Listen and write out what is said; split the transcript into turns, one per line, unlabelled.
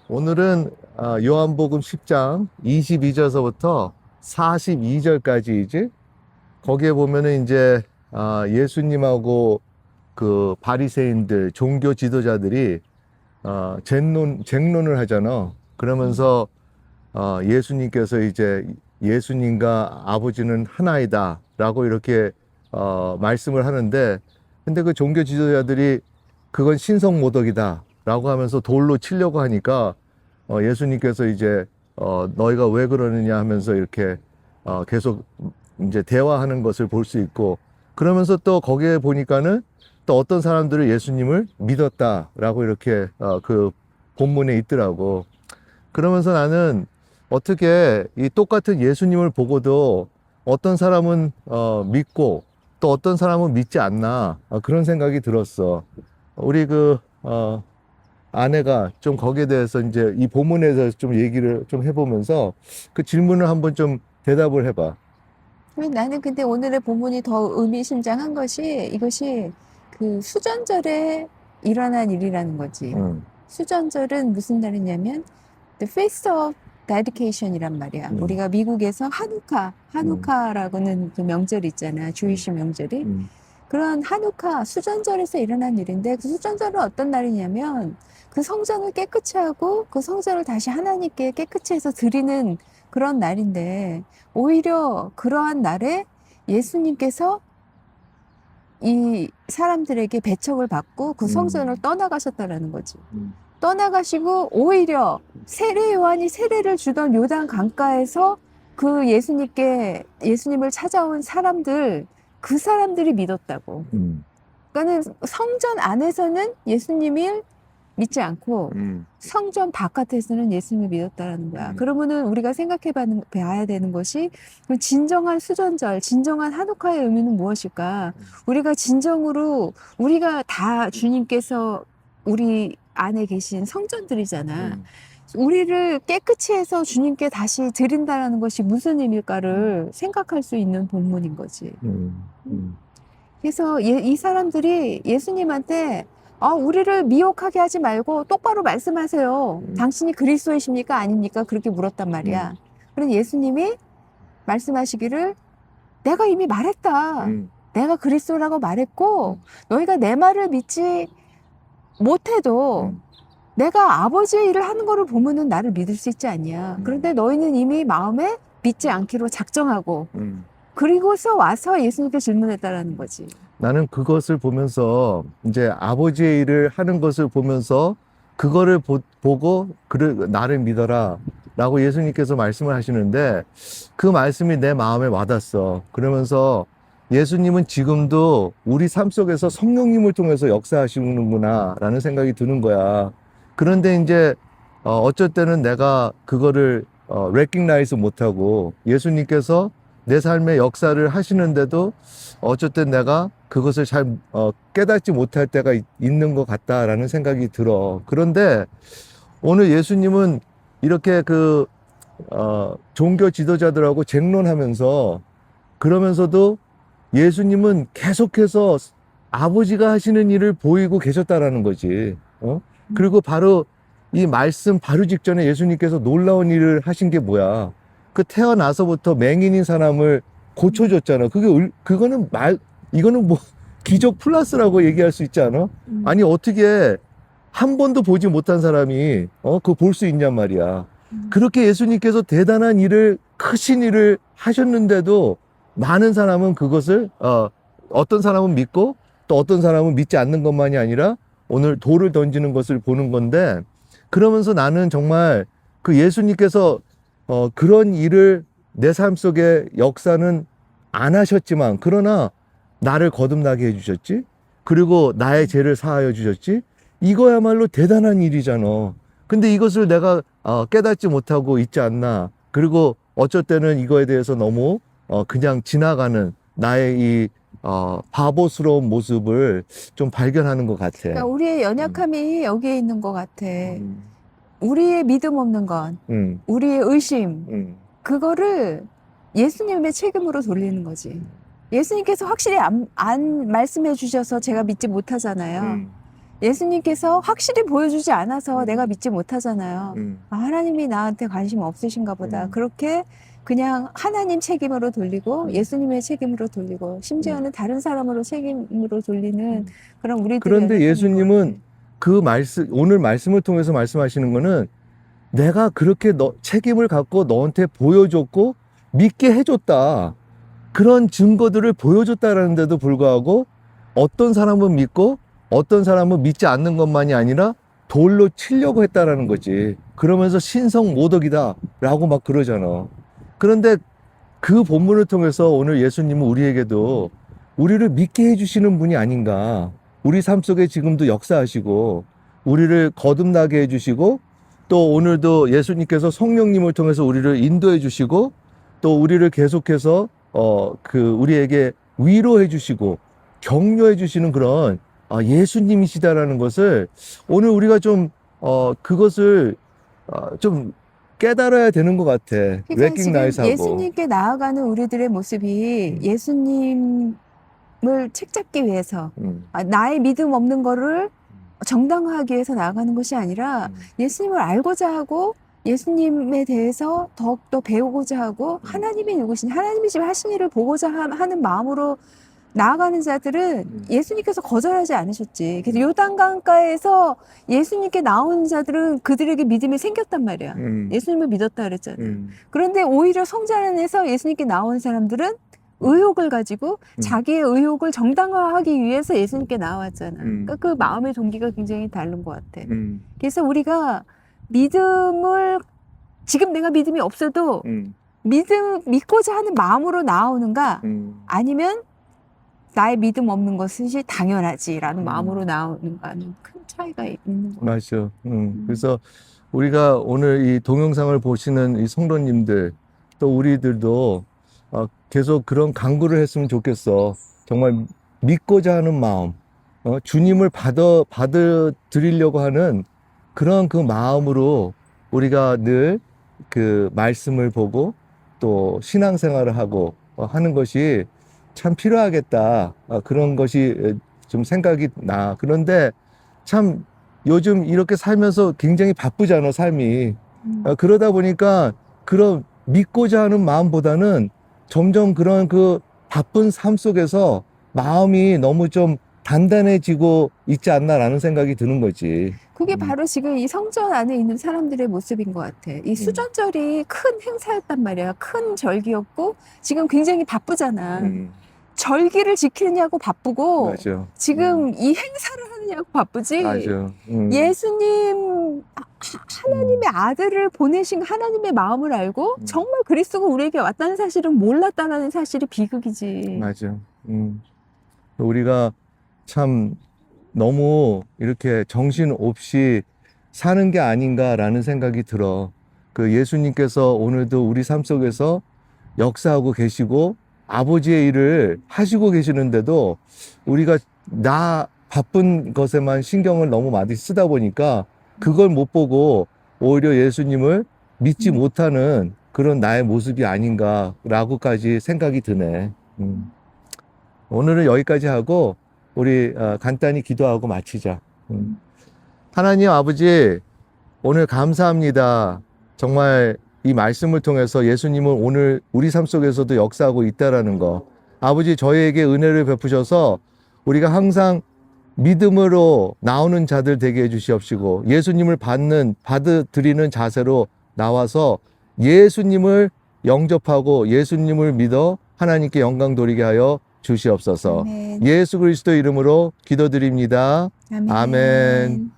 오늘은 요한복음 10장 22절서부터 42절까지이지. 거기에 보면은 이제 예수님하고 그 바리새인들, 종교 지도자들이 쟁론을 하잖아. 그러면서 예수님께서 이제 예수님과 아버지는 하나이다라고 이렇게 말씀을 하는데, 근데 그 종교 지도자들이 그건 신성모독이다라고 하면서 돌로 치려고 하니까 예수님께서 이제 너희가 왜 그러느냐 하면서 이렇게 계속 이제 대화하는 것을 볼 수 있고, 그러면서 또 거기에 보니까는 또 어떤 사람들은 예수님을 믿었다라고 이렇게 그 본문에 있더라고. 그러면서 나는 어떻게 이 똑같은 예수님을 보고도 어떤 사람은 믿고 또 어떤 사람은 믿지 않나, 그런 생각이 들었어. 우리 아내가 좀 거기에 대해서 이제 이 본문에 대해서 좀 얘기를 좀 해보면서 그 질문을 한번 좀 대답을 해봐.
나는 근데 오늘의 본문이 더 의미심장한 것이 이것이 그 수전절에 일어난 일이라는 거지.
응,
수전절은 무슨 날이냐면 The Feast of Dedication이란 말이야.
응,
우리가 미국에서
응,
하누카라고는 그 명절이 있잖아.
응,
주이시 명절이.
응,
그런 하누카 수전절에서 일어난 일인데 그 수전절은 어떤 날이냐면 그 성전을 깨끗이 하고 그 성전을 다시 하나님께 깨끗이 해서 드리는 그런 날인데 오히려 그러한 날에 예수님께서 이 사람들에게 배척을 받고 그 성전을 떠나가셨다라는 거지.
응,
떠나가시고 오히려 세례 요한이 세례를 주던 요단 강가에서 그 예수님을 찾아온 사람들, 그 사람들이 믿었다고.
응,
그러니까는 성전 안에서는 예수님을 믿지 않고
응,
성전 바깥에서는 예수님을 믿었다라는 거야.
응,
그러면은 우리가 생각해 봐야 되는 것이 그 진정한 수전절, 진정한 한옥카의 의미는 무엇일까? 우리가 진정으로 우리가 다 주님께서 우리 안에 계신 성전들이잖아.
응,
우리를 깨끗이 해서 주님께 다시 드린다라는 것이 무슨 의미일까를 생각할 수 있는 본문인 거지.
응, 응,
그래서 이 사람들이 예수님한테 우리를 미혹하게 하지 말고 똑바로 말씀하세요.
응,
당신이 그리스도이십니까? 아닙니까? 그렇게 물었단
응,
말이야. 그런데 예수님이 말씀하시기를 내가 이미 말했다.
응,
내가 그리스도라고 말했고
응,
너희가 내 말을 믿지 못해도
응,
내가 아버지의 일을 하는 거를 보면은 나를 믿을 수 있지 않냐.
응,
그런데 너희는 이미 마음에 믿지 않기로 작정하고
응.
그리고서 와서 예수님께 질문했다라는 거지.
나는 그것을 보면서 이제 아버지의 일을 하는 것을 보면서 그거를 보고 그를 나를 믿어라 라고 예수님께서 말씀을 하시는데, 그 말씀이 내 마음에 와닿았어. 그러면서 예수님은 지금도 우리 삶 속에서 성령님을 통해서 역사하시는구나 라는 생각이 드는 거야. 그런데 이제 어쩔 때는 내가 그거를 recognize 못하고 예수님께서 내 삶의 역사를 하시는데도 어쨌든 내가 그것을 잘 깨닫지 못할 때가 있는 것 같다라는 생각이 들어. 그런데 오늘 예수님은 이렇게 종교 지도자들하고 쟁론하면서, 그러면서도 예수님은 계속해서 아버지가 하시는 일을 보이고 계셨다라는 거지. 그리고 바로 이 말씀 바로 직전에 예수님께서 놀라운 일을 하신 게 뭐야? 그 태어나서부터 맹인인 사람을 고쳐줬잖아. 그거는 이거는 뭐 기적 플러스라고 얘기할 수 있지 않아? 아니, 어떻게 한 번도 보지 못한 사람이 그거 볼 수 있냔 말이야. 그렇게 예수님께서 대단한 일을, 크신 일을 하셨는데도 많은 사람은 그것을 어떤 사람은 믿고 또 어떤 사람은 믿지 않는 것만이 아니라 오늘 돌을 던지는 것을 보는 건데, 그러면서 나는 정말 그 예수님께서 그런 일을 내 삶 속에 역사는 안 하셨지만, 그러나 나를 거듭나게 해주셨지. 그리고 나의 죄를 사하여 주셨지. 이거야말로 대단한 일이잖아. 근데 이것을 내가 깨닫지 못하고 있지 않나. 그리고 어쩔 때는 이거에 대해서 너무 그냥 지나가는 나의 이 바보스러운 모습을 좀 발견하는 것 같아.
그러니까 우리의
음,
연약함이 여기에 있는 것 같아.
음,
우리의 믿음 없는 것,
음,
우리의 의심,
음,
그거를 예수님의 책임으로 돌리는 거지. 예수님께서 확실히 안 말씀해 주셔서 제가 믿지 못하잖아요.
음,
예수님께서 확실히 보여주지 않아서 내가 믿지 못하잖아요. 아, 하나님이 나한테 관심 없으신가 보다. 그렇게 그냥 하나님 책임으로 돌리고 예수님의 책임으로 돌리고 심지어는 다른 사람으로 책임으로 돌리는 그런 우리들의
그런데
연약함인
예수님은
것 같아요.
그 말씀, 오늘 말씀을 통해서 말씀하시는 거는 내가 그렇게 책임을 갖고 너한테 보여줬고 믿게 해줬다. 그런 증거들을 보여줬다라는데도 불구하고 어떤 사람은 믿고 어떤 사람은 믿지 않는 것만이 아니라 돌로 치려고 했다라는 거지. 그러면서 신성 모독이다라고 막 그러잖아. 그런데 그 본문을 통해서 오늘 예수님은 우리에게도 우리를 믿게 해주시는 분이 아닌가. 우리 삶 속에 지금도 역사하시고 우리를 거듭나게 해주시고 또 오늘도 예수님께서 성령님을 통해서 우리를 인도해 주시고 또 우리를 계속해서 우리에게 위로해 주시고 격려해 주시는 그런 예수님이시다라는 것을 오늘 우리가 좀 그것을 좀 깨달아야 되는 것 같아.
그러니까 지금
레코그나이즈하고.
예수님께 나아가는 우리들의 모습이 예수님을 책잡기 위해서 나의 믿음 없는 거를 정당화하기 위해서 나아가는 것이 아니라 예수님을 알고자 하고 예수님에 대해서 더욱더 배우고자 하고 하나님이 누구신 하나님이 지금 하신 일을 보고자 하는 마음으로 나아가는 자들은 예수님께서 거절하지 않으셨지. 그래서 요단강가에서 예수님께 나온 자들은 그들에게 믿음이 생겼단 말이야. 예수님을 믿었다 그랬잖아. 그런데 오히려 성전 안에서 예수님께 나온 사람들은 의욕을 가지고 자기의 의욕을 정당화하기 위해서 예수님께 나왔잖아. 그러니까 그 마음의 동기가 굉장히 다른 것 같아. 그래서 우리가 믿음을 지금 내가 믿음이 없어도 믿고자 하는 마음으로 나오는가 아니면 나의 믿음 없는 것이 당연하지라는 마음으로 나오는가는 큰 차이가 있는 것 같아.
맞아. 그래서 우리가 오늘 이 동영상을 보시는 이 성도님들 또 우리들도 계속 그런 간구를 했으면 좋겠어. 정말 믿고자 하는 마음, 주님을 받아들이려고 하는 그런 그 마음으로 우리가 늘 그 말씀을 보고 또 신앙생활을 하고 하는 것이 참 필요하겠다. 그런 것이 좀 생각이 나. 그런데 참 요즘 이렇게 살면서 굉장히 바쁘잖아, 삶이. 그러다 보니까 그런 믿고자 하는 마음보다는 점점 그런 그 바쁜 삶 속에서 마음이 너무 좀 단단해지고 있지 않나라는 생각이 드는 거지.
그게 바로 지금 이 성전 안에 있는 사람들의 모습인 것 같아. 이 수전절이 큰 행사였단 말이야. 큰 절기였고 지금 굉장히 바쁘잖아. 절기를 지키느냐고 바쁘고
맞아.
지금 이 행사를 하느냐고 바쁘지.
맞아.
예수님 하나님의 아들을 보내신 하나님의 마음을 알고 정말 그리스도가 우리에게 왔다는 사실은 몰랐다는 사실이 비극이지.
맞아. 우리가 참 너무 이렇게 정신 없이 사는 게 아닌가라는 생각이 들어. 그 예수님께서 오늘도 우리 삶 속에서 역사하고 계시고 아버지의 일을 하시고 계시는데도 우리가 나 바쁜 것에만 신경을 너무 많이 쓰다 보니까 그걸 못 보고 오히려 예수님을 믿지 못하는 그런 나의 모습이 아닌가라고까지 생각이 드네. 오늘은 여기까지 하고 우리 간단히 기도하고 마치자. 하나님 아버지, 오늘 감사합니다. 정말 이 말씀을 통해서 예수님은 오늘 우리 삶 속에서도 역사하고 있다라는 거. 아버지, 저희에게 은혜를 베푸셔서 우리가 항상 믿음으로 나오는 자들 되게 해주시옵시고 예수님을 받아들이는 자세로 나와서 예수님을 영접하고 예수님을 믿어 하나님께 영광 돌리게 하여 주시옵소서.
아멘.
예수 그리스도 이름으로 기도드립니다.
아멘.
아멘.